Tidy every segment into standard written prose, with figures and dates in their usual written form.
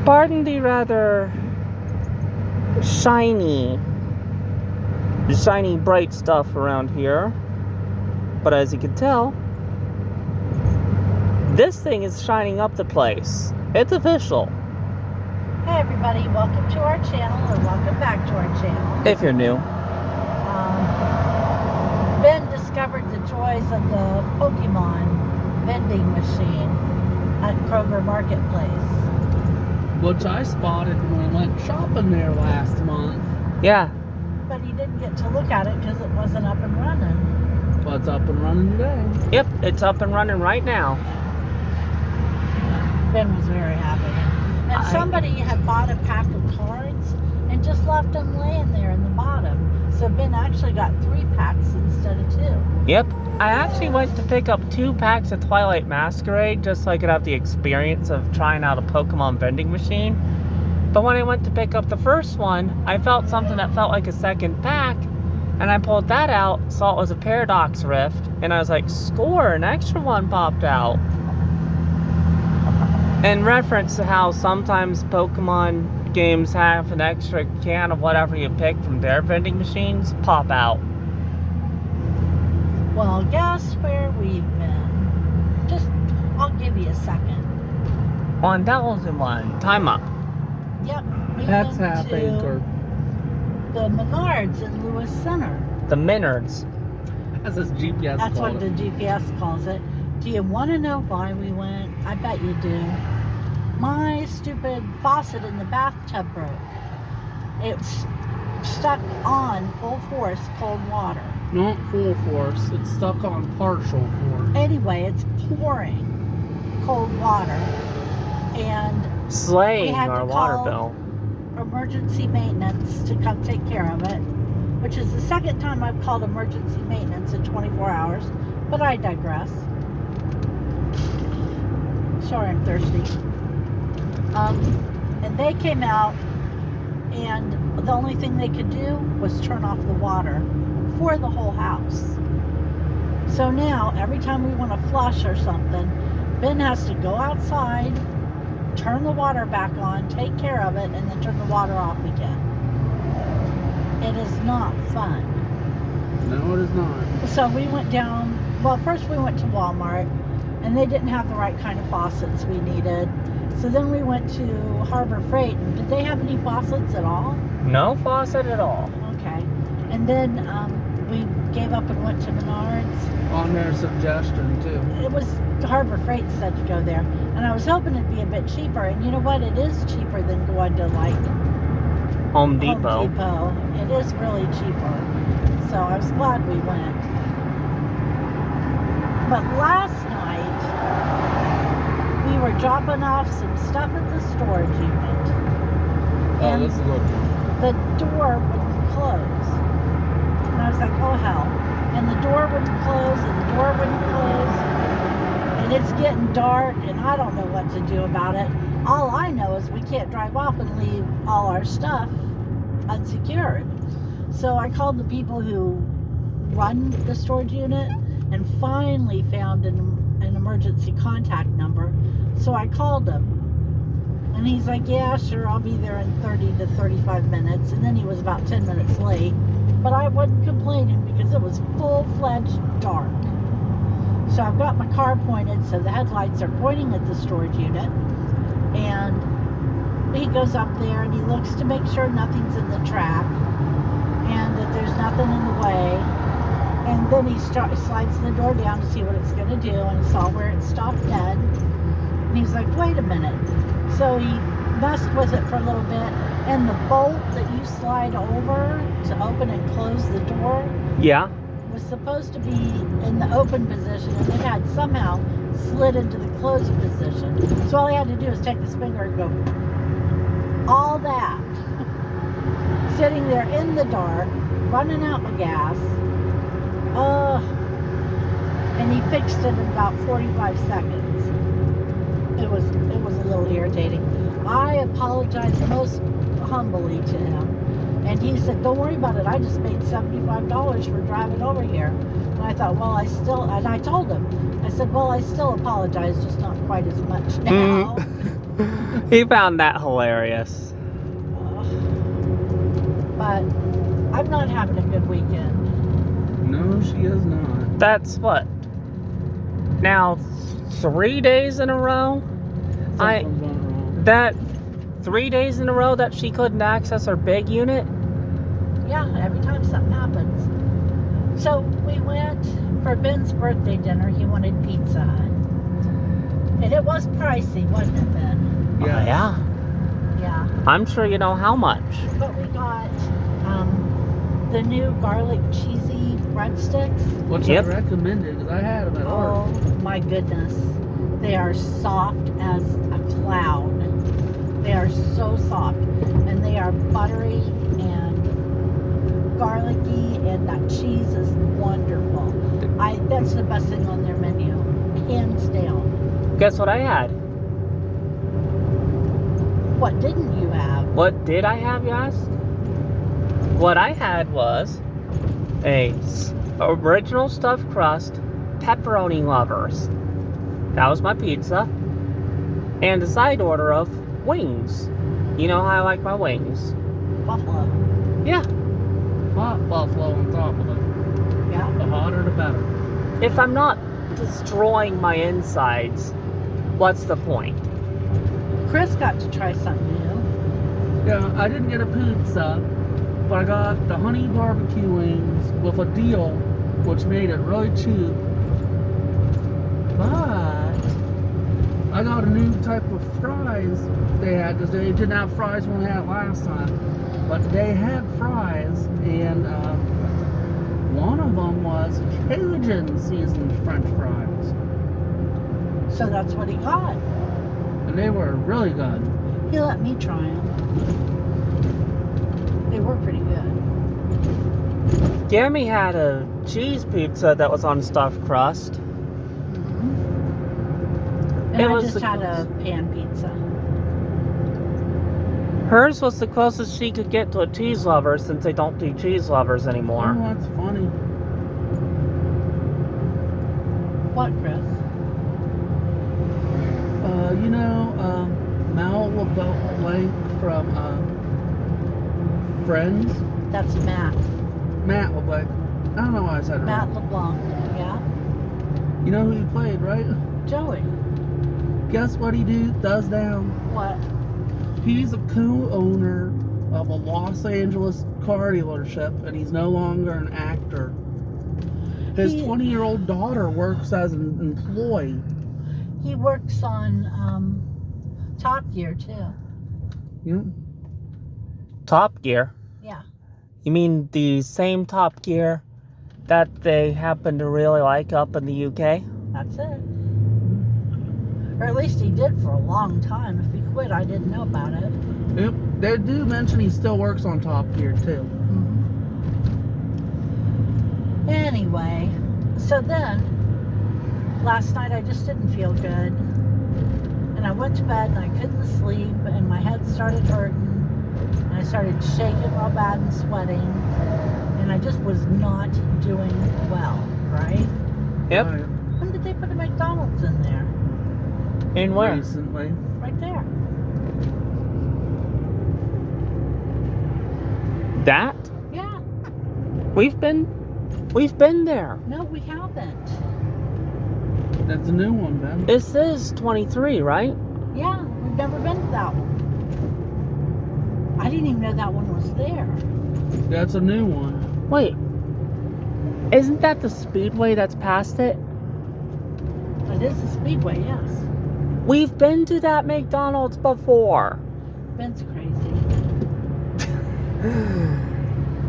Pardon the rather shiny, bright stuff around here. But as you can tell, this thing is shining up the place. It's official. Hey everybody, welcome to our channel, or welcome back to our channel. If you're new. Ben discovered the joys of the Pokemon vending machine at Kroger Marketplace. Which I spotted when we went shopping there last month. Yeah. But he didn't get to look at it because it wasn't up and running. Well, it's up and running today. Yep, it's up and running right now. Ben was very happy. And somebody had bought a pack of cards and just left them laying there in the bottom. So Ben actually got 3 packs instead of 2. Yep. I actually went to pick up 2 packs of Twilight Masquerade just so I could have the experience of trying out a Pokemon vending machine. But when I went to pick up the first one, I felt something that felt like a second pack. And I pulled that out, saw it was a Paradox Rift, and I was like, score, an extra one popped out. In reference to how sometimes Pokemon games have an extra can of whatever you pick from their vending machines pop out. Well, guess where we've been? I'll give you a second. 1001. Time up. Yep. That's half acre. The Menards in Lewis Center. The Minards. That's his GPS. That's what the GPS calls it. Do you want to know why we went? I bet you do. My stupid faucet in the bathtub broke. It's stuck on full force cold water. Not full force. It's stuck on partial force. Anyway, it's pouring cold water. And Slaying we had our to water call bill. emergency maintenance to come take care of it, which is the second time I've called emergency maintenance in 24 hours, but I digress. Sorry, I'm thirsty. And they came out, and the only thing they could do was turn off the water for the whole house. So now, every time we want to flush or something, Ben has to go outside, turn the water back on, take care of it, and then turn the water off again. It is not fun. No, it is not. So we went down, well, first we went to Walmart, and they didn't have the right kind of faucets we needed. So then we went to Harbor Freight, and did they have any faucets at all? No faucet at all. Okay. And then we gave up and went to Menards. On their suggestion, too. It was Harbor Freight said to go there, and I was hoping it'd be a bit cheaper. And you know what? It is cheaper than going to like Home Depot. It is really cheaper. So I was glad we went. But last night we were dropping off some stuff at the storage unit, and this is a good one. the door wouldn't close. And I was like, oh hell. And the door wouldn't close, and the door wouldn't close. And it's getting dark, and I don't know what to do about it. All I know is we can't drive off and leave all our stuff unsecured. So I called the people who run the storage unit and finally found an emergency contact number. So I called him. And he's like, yeah, sure, I'll be there in 30 to 35 minutes. And then he was about 10 minutes late. But I wasn't complaining because it was full-fledged dark. So I've got my car pointed, so the headlights are pointing at the storage unit. And he goes up there and he looks to make sure nothing's in the track and that there's nothing in the way. And then he slides the door down to see what it's going to do, and he saw where it stopped dead. And he's like, wait a minute. So he messed with it for a little bit, and the bolt that you slide over to open and close the door Yeah. was supposed to be in the open position, and it had somehow slid into the closed position. So all he had to do was take his finger and go, all that. Sitting there in the dark, running out my gas. And he fixed it in about 45 seconds. It was a little irritating. I apologized most humbly to him, and he said, don't worry about it, I just made $75 for driving over here. And I thought, well, and I told him, I said, well, I still apologize, just not quite as much now. He found that hilarious. But I'm not having a good weekend. No, she is not. That's what? Now, 3 days in a row? Something's went wrong. That 3 days in a row that she couldn't access her big unit? Yeah, every time something happens. So we went for Ben's birthday dinner. He wanted Pizza Hut. And it was pricey, wasn't it, Ben? Oh, yeah. Yeah. I'm sure you know how much. But we got the new garlic cheesy breadsticks. Which Yep. I recommended because I had them at Oh work. my goodness. They are soft as a cloud. They are so soft. And they are buttery and garlicky, and that cheese is wonderful. That's the best thing on their menu. Hands down. Guess what I had? What didn't you have? What did I have, you ask? What I had was a original stuffed crust pepperoni lovers. That was my pizza. And a side order of wings. You know how I like my wings. Buffalo. Yeah. Hot buffalo on top of it. Yeah. The hotter, the better. If I'm not destroying my insides, what's the point? Chris got to try something new. Yeah, I didn't get a pizza, but I got the honey barbecue wings with a deal, which made it really cheap. But I got a new type of fries they had, because they didn't have fries when we had it last time. But they had fries, and one of them was Cajun seasoned French fries. So that's what he got. And they were really good. He let me try them. They were pretty good. Gammy had a cheese pizza that was on stuffed crust. And It I was just the had a pan pizza. Hers was the closest she could get to a cheese lover, since they don't do cheese lovers Oh, anymore. that's funny. What, Chris? You know, Mal LeBlanc from Friends. That's Matt. Matt LeBlanc. I don't know why I said it Matt wrong. LeBlanc. Yeah. You know who he played, right? Joey. Guess what he does now? What? He's a co-owner of a Los Angeles car dealership, and he's no longer an actor. His He- 20-year-old daughter works as an employee. He works on Top Gear too. You know? Top Gear? Yeah. You mean the same Top Gear that they happen to really like up in the UK? That's it. Or at least he did for a long time. If he quit, I didn't know about it. Yep. They do mention he still works on Top Gear too. Anyway, so then last night I just didn't feel good, and I went to bed and I couldn't sleep, and my head started hurting, and I started shaking real bad and sweating, and I just was not doing well, right? Yep. Right. When did they put a McDonald's in there? And where? Recently. Right there. That? Yeah. We've been there. No, we haven't. That's a new one, Ben. This is 23, right? Yeah, we've never been to that one. I didn't even know that one was there. That's a new one. Wait. Isn't that the Speedway that's past it? It is a Speedway, yes. We've been to that McDonald's before. Ben's crazy.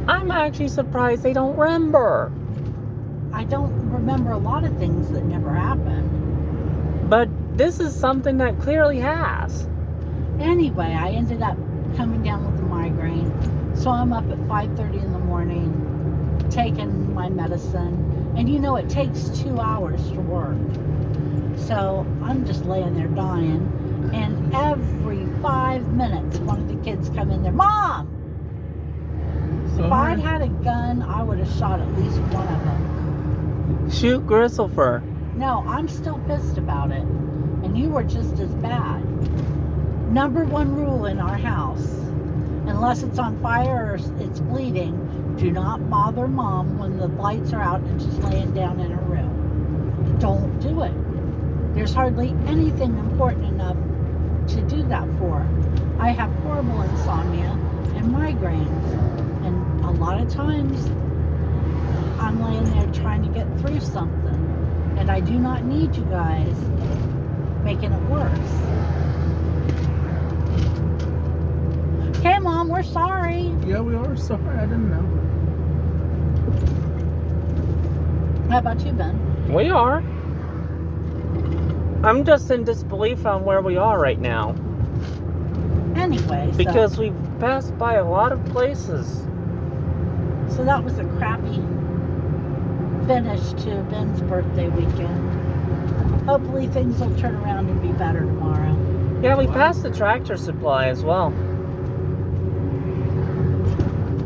I'm actually surprised they don't remember. I don't remember a lot of things that never happened. But this is something that clearly has. Anyway, I ended up coming down with a migraine. So I'm up at 5:30 in the morning, taking my medicine. And you know, it takes 2 hours to work. So I'm just laying there dying. And every 5 minutes, one of the kids come in there, Mom! So If I'd had a gun, I would have shot at least one of them. Shoot Gristlefur. No, I'm still pissed about it. And you were just as bad. Number one rule in our house, unless it's on fire or it's bleeding, do not bother Mom when the lights are out and she's laying down in her room. Don't do it. There's hardly anything important enough to do that for. I have horrible insomnia and migraines, and a lot of times I'm laying there trying to get through something, and I do not need you guys making it worse. Okay, Mom, we're sorry. Yeah, we are sorry. I didn't know. How about you, Ben? We are. I'm just in disbelief on where we are right now. Anyway, Because we've passed by a lot of places. so that was a crappy finish to Ben's birthday weekend. Hopefully things will turn around and be better tomorrow. Yeah, we Wow. passed the Tractor Supply as well.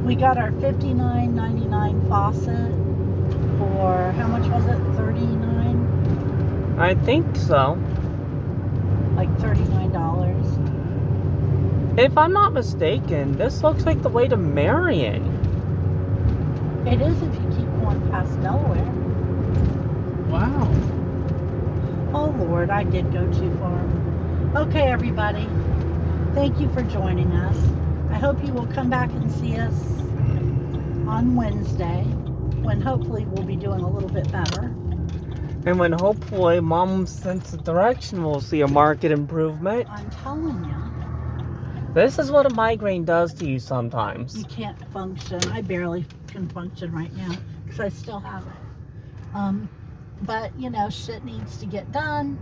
We got our $59.99 faucet for, how much was it? $39? I think so. Like $39. If I'm not mistaken, this looks like the way to Marion. It is if you keep going past Delaware. Wow. Oh Lord, I did go too far. Okay, everybody. Thank you for joining us. I hope you will come back and see us on Wednesday, when hopefully we'll be doing a little bit better. And when hopefully Mom's sense of direction will see a market improvement. I'm telling you, This is what a migraine does to you sometimes. you can't function. I barely can function right now because I still have it. But you know, shit needs to get done,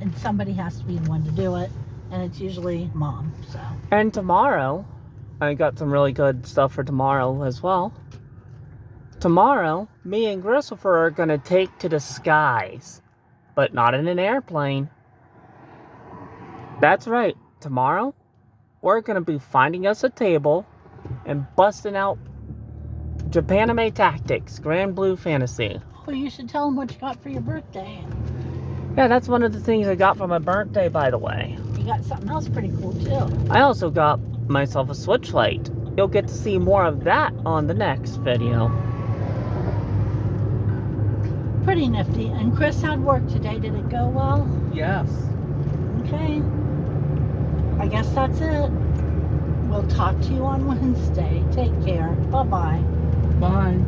and somebody has to be the one to do it, and it's usually Mom. So And tomorrow, I got some really good stuff for tomorrow as well. Tomorrow, me and Christopher are going to take to the skies, but not in an airplane. That's right. Tomorrow, we're going to be finding us a table and busting out Japanime Tactics, Grand Blue Fantasy. well, you should tell them what you got for your birthday. Yeah, that's one of the things I got for my birthday, by the way. You got something else pretty cool too. I also got myself a Switch light. You'll get to see more of that on the next video. Pretty nifty. And Chris had work today. Did it go well? Yes. Okay. I guess that's it. We'll talk to you on Wednesday. Take care. Bye-bye. Bye.